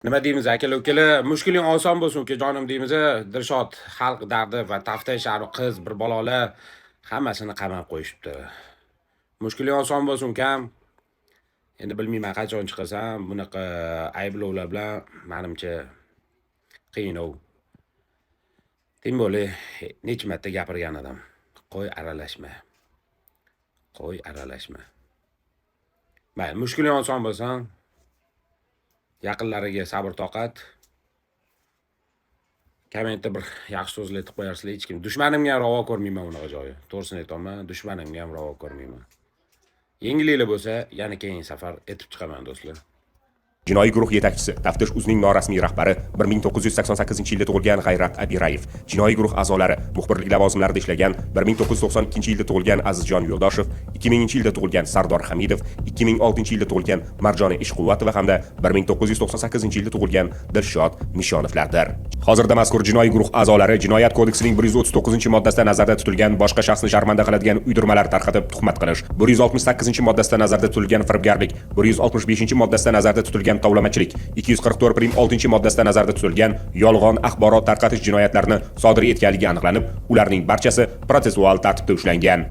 Nima deymiz aka-ukalar, mushkuling oson bo'lsin ukajonim deymiz. Dilshod xalq dardi va taftish aro qiz, bir balolar hammasini qamab qo'yishibdi. Mushkuling oson bo'lsin ukam. Endi bilmayman qachon chiqarsam, bunaqa ayblovlar bilan menimcha qiyin-ov. Tim bo'li necha marta gapirgan edim. Qo'y aralashma. Qo'y aralashma. Mayli, mushkuling oson bo'lsin. Yaqinlariga sabr toqat. Kommentda bir yaxshi so'zlar aytib qo'yarsizlar. Hech kim dushmanimga ham ravo ko'rmayman unaqa joyi. To'g'risini aytaman, dushmanimga ham ravo ko'rmayman. Yengilliklar bo'lsa, yana keyingi safar aytib chiqaman do'stlar. Jinoiy guruh yetakchisi, Taftish Uzning norasmiy rahbari 1988-yilda tug'ilgan G'ayrat Abirayev, jinoiy guruh a'zolari, muxbirlik lavozimlarida ishlagan 1992-yilda tug'ilgan Azizjon Yo'ldoshev, 2000-yilda tug'ilgan Sardor Hamidov, 2006-yilda tug'ilgan Marjona Ishquvvatova hamda 1998-yilda tug'ilgan Dilshod Nishonovlardir. Hozirda mazkur jinoiy guruh a'zolari Jinoyat kodeksining 139-moddasida nazarda tutilgan boshqa shaxsni sharmanda qiladigan uydirmalar tarqatib tuhmat qilish, 168-moddasida nazarda tutilgan firibgarlik, 165-moddasida nazarda tutilgan tovlamachilik, 244-6-moddasida nazarda tutilgan yolg'on axborot tarqatish jinoyatlarini sodir etganligi aniqlanib, ularning barchasi protsessual tartibda ushlangan.